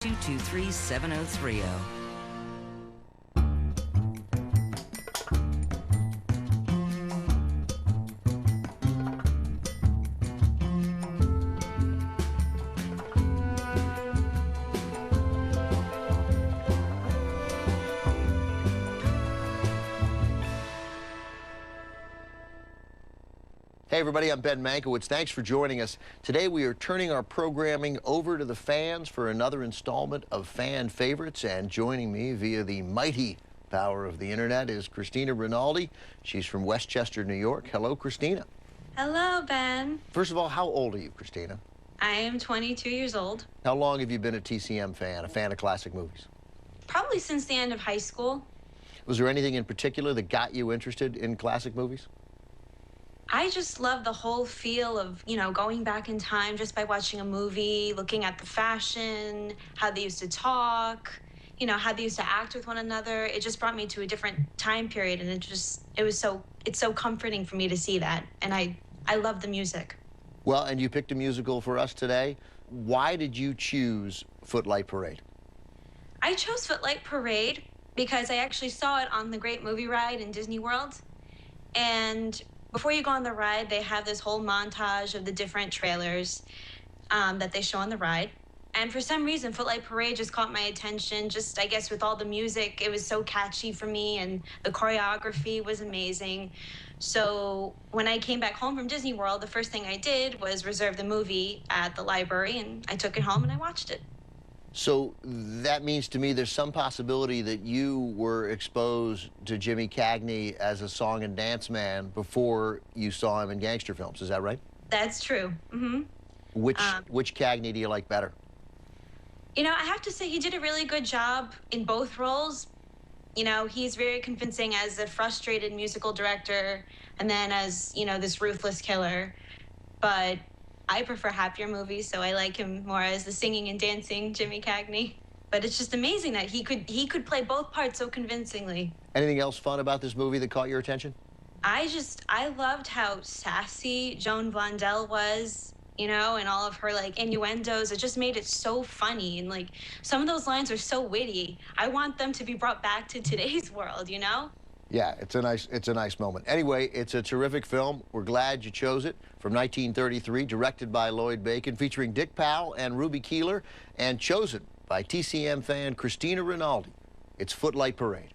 223-7030. Hey everybody, I'm Ben Mankiewicz. Thanks for joining us. Today we are turning our programming over to the fans for another installment of Fan Favorites, and joining me via the mighty power of the internet is Christina Rinaldi. She's from Westchester, New York. Hello, Christina. Hello, Ben. First of all, how old are you, Christina? I am 22 years old. How long have you been a TCM fan, a fan of classic movies? Probably since the end of high school. Was there anything in particular that got you interested in classic movies? I just love the whole feel of, going back in time just by watching a movie, looking at the fashion, how they used to talk, how they used to act with one another. It just brought me to a different time period, and it's so comforting for me to see that. And I love the music. Well, and you picked a musical for us today. Why did you choose Footlight Parade? I chose Footlight Parade because I actually saw it on the Great Movie Ride in Disney World. And before you go on the ride, they have this whole montage of the different trailers that they show on the ride. And for some reason, Footlight Parade just caught my attention. Just, I guess, with all the music, it was so catchy for me, and the choreography was amazing. So when I came back home from Disney World, the first thing I did was reserve the movie at the library, and I took it home and I watched it. So that means to me there's some possibility that you were exposed to Jimmy Cagney as a song and dance man before you saw him in gangster films. Is that right? That's true. Mm-hmm. Which Cagney do you like better? I have to say he did a really good job in both roles. He's very convincing as a frustrated musical director and then as, this ruthless killer. But I prefer happier movies, so I like him more as the singing and dancing Jimmy Cagney. But it's just amazing that he could play both parts so convincingly. Anything else fun about this movie that caught your attention? I loved how sassy Joan Blondell was, and all of her innuendos. It just made it so funny, and some of those lines are so witty. I want them to be brought back to today's world, Yeah, it's a nice moment. Anyway, it's a terrific film. We're glad you chose it. From 1933, directed by Lloyd Bacon, featuring Dick Powell and Ruby Keeler, and chosen by TCM fan Christina Rinaldi. It's Footlight Parade.